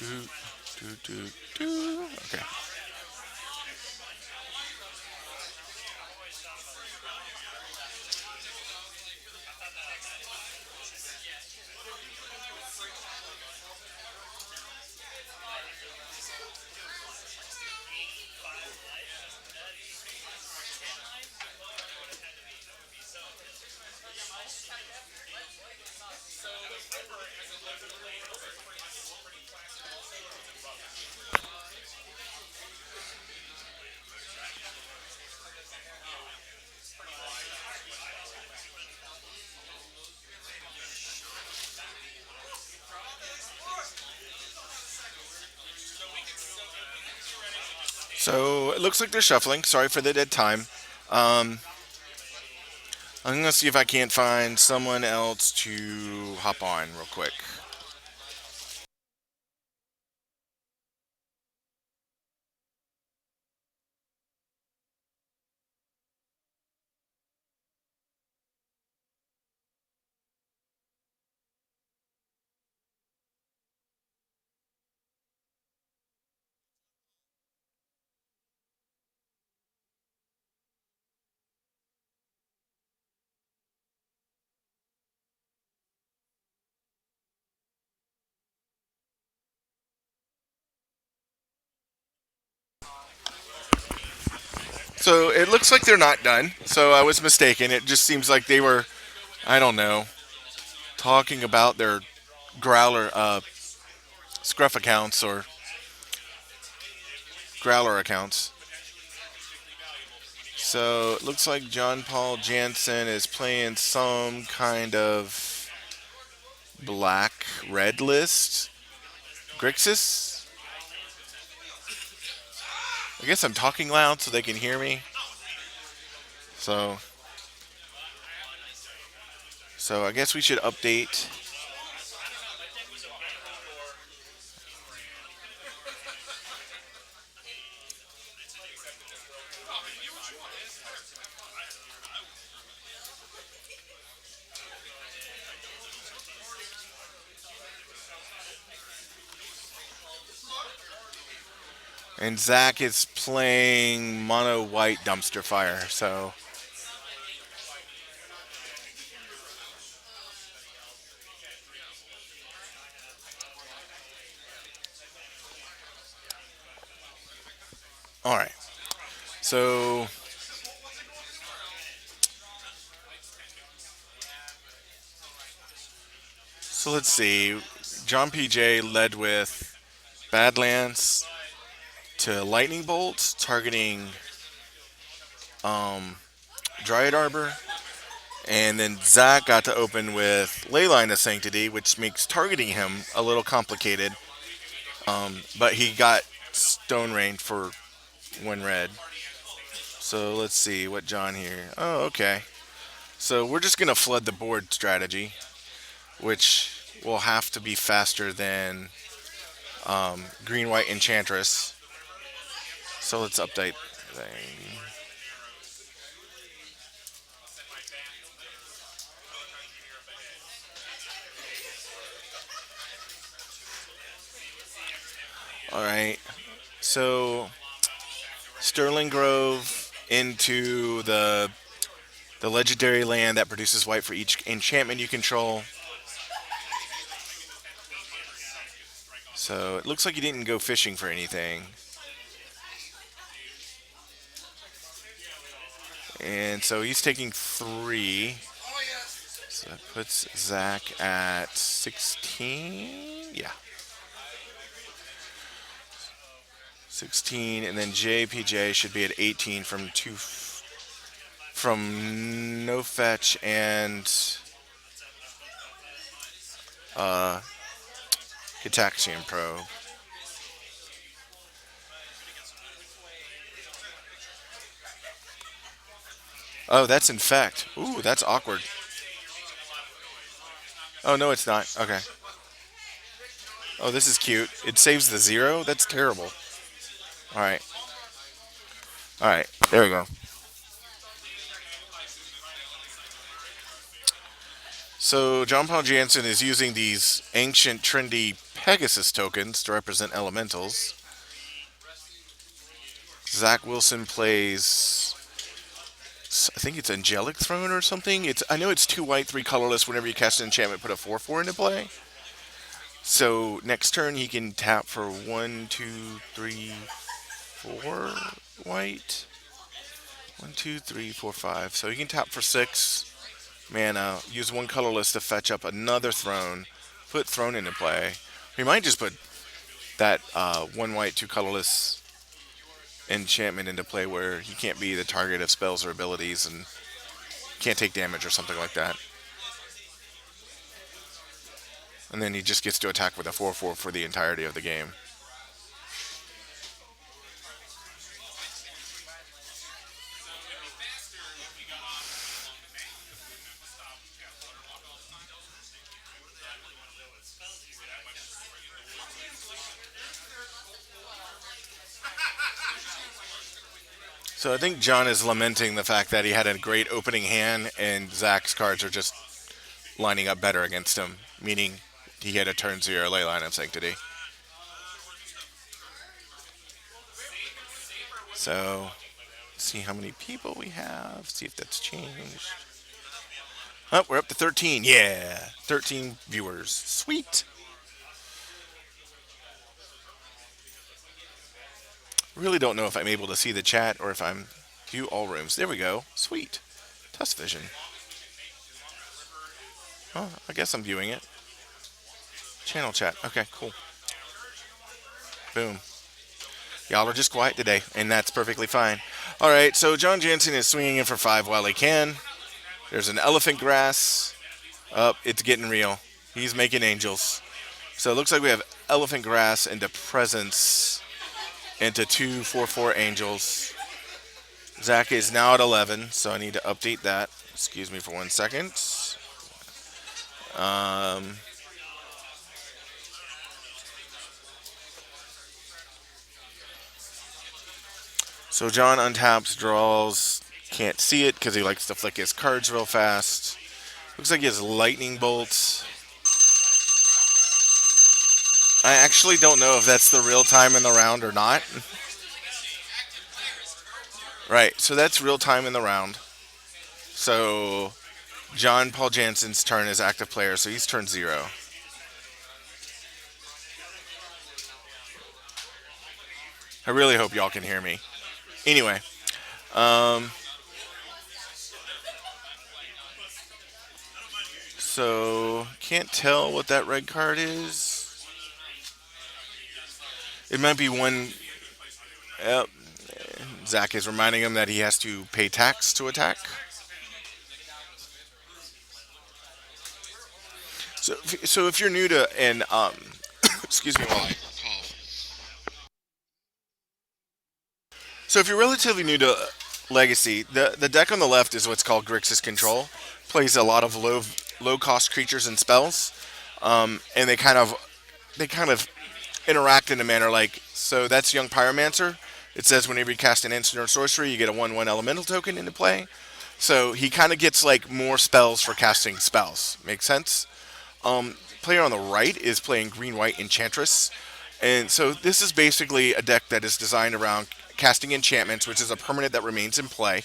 Do, do. Okay. So it looks like they're shuffling. Sorry for the dead time. Um, I'm gonna see if I can't find someone else to hop on real quick. So it looks like they're not done. So I was mistaken. It just seems like they were, I don't know, talking about their growler, scruff accounts or growler accounts. So it looks like John Paul Jansen is playing some kind of black red list. Grixis? I guess I'm talking loud so they can hear me. So so I guess we should update. And Zach is playing mono white dumpster fire. So all right. So so let's see. John PJ led with Badlands to Lightning Bolts, targeting um, Dryad Arbor. And then Zach got to open with Leyline of Sanctity, which makes targeting him a little complicated. But he got Stone Rain for one red. So let's see what John here. Oh, okay. So we're just going to flood the board strategy, which will have to be faster than Green White Enchantress. So let's update. All right. So Sterling Grove into the legendary land that produces white for each enchantment you control. So it looks like he didn't go fishing for anything. And so he's taking three. So that puts Zach at 16. Yeah. 16. And then JPJ should be at 18 from no fetch and uh, Gitaxian Probe. Oh, that's infect. Ooh, that's awkward. Oh no, it's not. Okay. Oh, this is cute. It saves the zero. That's terrible. All right. All right. There we go. So John Paul Jansen is using these ancient trendy Pegasus tokens to represent elementals. Zach Wilson plays, I think it's Angelic Throne or something. I know it's 2 white, 3 colorless. Whenever you cast an enchantment, put a 4/4 into play. So next turn he can tap for 1, 2, 3, 4 white. 1, 2, 3, 4, 5. So he can tap for 6 mana. Use 1 colorless to fetch up another Throne. Put Throne into play. He might just put that 1 white, 2 colorless enchantment into play where he can't be the target of spells or abilities and can't take damage or something like that. And then he just gets to attack with a 4/4 for the entirety of the game. So I think John is lamenting the fact that he had a great opening hand and Zach's cards are just lining up better against him, meaning he had a turn 0 Leyline of Sanctity. So, see how many people we have, see if that's changed. Oh, we're up to 13. Yeah, 13 viewers. Sweet. Really don't know if I'm able to see the chat or if I'm view all rooms. There we go. Sweet. Tusk Vision. Oh, I guess I'm viewing it. Channel chat. Okay, cool. Boom. Y'all are just quiet today, and that's perfectly fine. All right, so John Jansen is swinging in for 5 while he can. There's an elephant grass. Up, it's getting real. He's making angels. So it looks like we have elephant grass into presence into 2/4/4 angels. Zach is now at 11, so I need to update that. Excuse me for 1 second. Um, so John untaps, draws. Can't see it because he likes to flick his cards real fast. Looks like he has lightning bolts. I actually don't know if that's the real time in the round or not. Right, so that's real time in the round. So John Paul Jansen's turn is active player, so he's turn 0. I really hope y'all can hear me. Anyway, so can't tell what that red card is. It might be one. Yep. Zach is reminding him that he has to pay tax to attack. So if you're new to and excuse me while I cough. So if you're relatively new to Legacy, the deck on the left is what's called Grixis Control. Plays a lot of low cost creatures and spells, and they kind of interact in a manner like so. That's Young Pyromancer. It says whenever you cast an instant or sorcery, you get a 1/1 elemental token into play. So he kind of gets like more spells for casting spells. Makes sense. Player on the right is playing green white Enchantress, and so this is basically a deck that is designed around casting enchantments, which is a permanent that remains in play.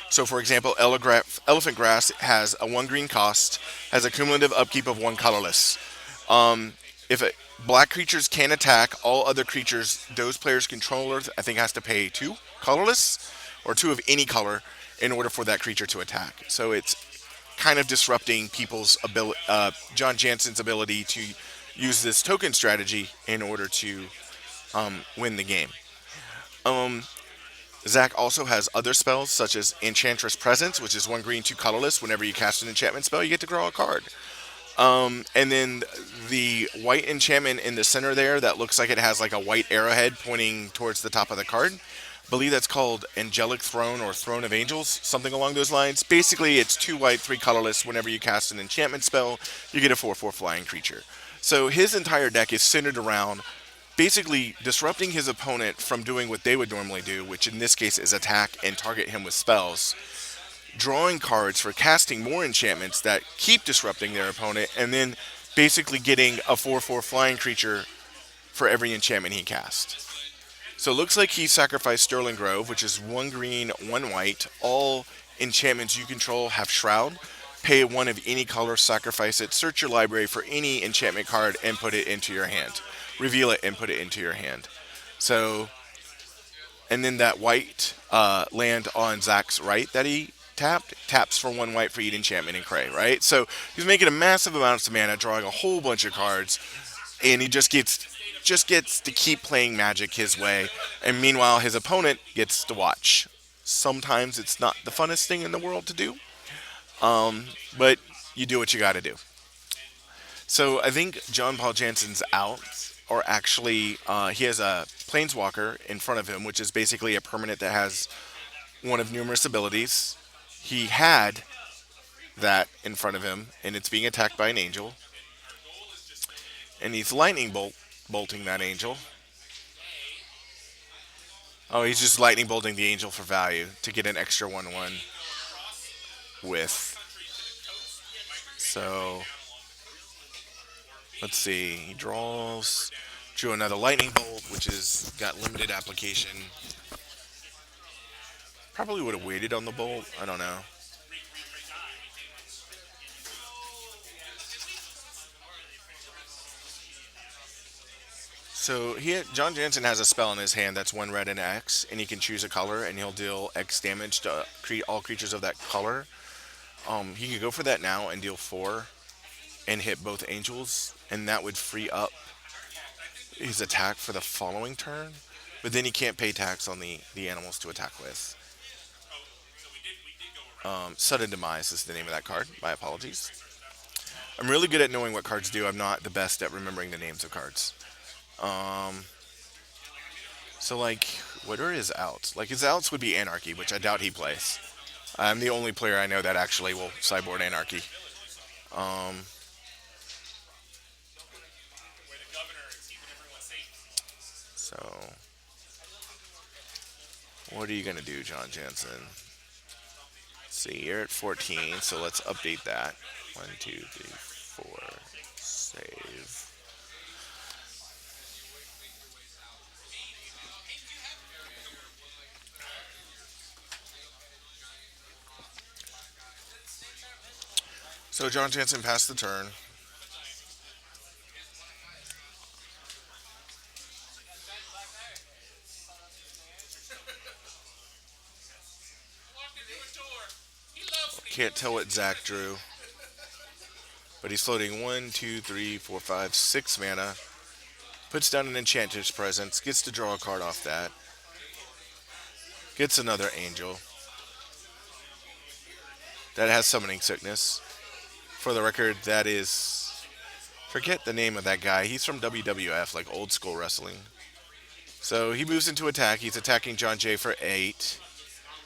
So, for example, Elephant Grass has a 1 green cost, has a cumulative upkeep of 1 colorless. If black creatures can attack, all other creatures, those players' controllers, I think, has to pay 2 colorless or 2 of any color in order for that creature to attack. So it's kind of disrupting people's ability, John Jansen's ability to use this token strategy in order to win the game. Zach also has other spells such as Enchantress Presence, which is 1 green, 2 colorless. Whenever you cast an enchantment spell, you get to draw a card. And then the white enchantment in the center there that looks like it has like a white arrowhead pointing towards the top of the card. I believe that's called Angelic Throne or Throne of Angels, something along those lines. Basically, it's 2 white, 3 colorless. Whenever you cast an enchantment spell, you get a 4/4 flying creature. So his entire deck is centered around basically disrupting his opponent from doing what they would normally do, which in this case is attack and target him with spells, drawing cards for casting more enchantments that keep disrupting their opponent, and then basically getting a 4/4 flying creature for every enchantment he casts. So it looks like he sacrificed Sterling Grove, which is 1 green, 1 white. All enchantments you control have Shroud. Pay one of any color, sacrifice it, search your library for any enchantment card, and put it into your hand. Reveal it and put it into your hand. So, and then that white land on Zach's right that he taps for 1 white for each enchantment in Cray, right? So he's making a massive amounts of mana, drawing a whole bunch of cards, and he just gets to keep playing Magic his way. And meanwhile, his opponent gets to watch. Sometimes it's not the funnest thing in the world to do, but you do what you got to do. So I think John Paul Jansen's outs are actually he has a Planeswalker in front of him, which is basically a permanent that has one of numerous abilities. He had that in front of him, and it's being attacked by an angel, and he's bolting that angel. Oh, he's just lightning bolting the angel for value to get an extra 1/1 with. So let's see. He drew another lightning bolt, which has got limited application. Probably would have waited on the bolt. I don't know. So John Jansen has a spell in his hand that's 1 red and X, and he can choose a color, and he'll deal X damage to all creatures of that color. He could go for that now and deal 4, and hit both angels, and that would free up his attack for the following turn. But then he can't pay tax on the animals to attack with. Sudden Demise is the name of that card. My apologies. I'm really good at knowing what cards do. I'm not the best at remembering the names of cards. So, like, what are his outs? Like, his outs would be Anarchy, which I doubt he plays. I'm the only player I know that actually will sideboard Anarchy. Um, so, what are you going to do, John Jansen? See, you're at 14, so let's update that. 1, 2, 3, 4. Save. So John Jansen passed the turn. Can't tell what Zach drew, but he's floating 1, 2, 3, 4, 5, 6 mana. Puts down an Enchantress Presence, gets to draw a card off that. Gets another Angel. That has Summoning Sickness. For the record, that is. Forget the name of that guy. He's from WWF, like old school wrestling. So he moves into attack. He's attacking John Jay for 8.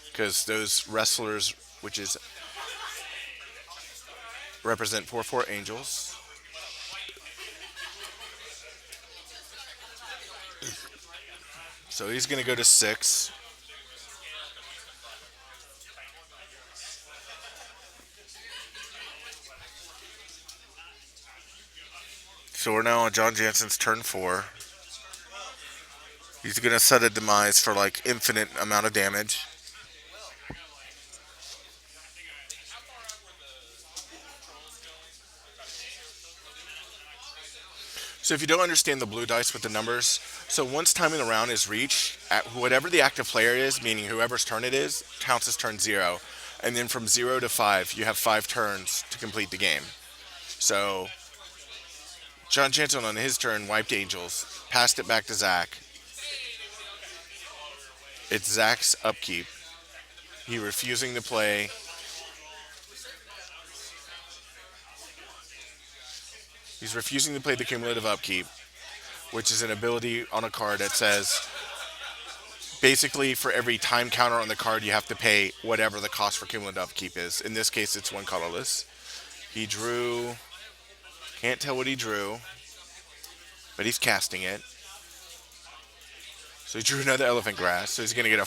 Because those wrestlers, which is represent 4/4 angels. So he's going to go to 6. So we're now on John Jansen's turn 4. He's going to set a demise for like infinite amount of damage. So if you don't understand the blue dice with the numbers, so once time in the round is reached, at whatever the active player is, meaning whoever's turn it is, counts as turn 0. And then from 0 to 5, you have 5 turns to complete the game. So John Jansen on his turn wiped Angels, passed it back to Zach. It's Zach's upkeep. He refusing to play. He's refusing to play the cumulative upkeep, which is an ability on a card that says basically for every time counter on the card you have to pay whatever the cost for cumulative upkeep is. In this case, it's 1 colorless. He drew. Can't tell what he drew, but he's casting it. So he drew another Elephant Grass. So he's going to get a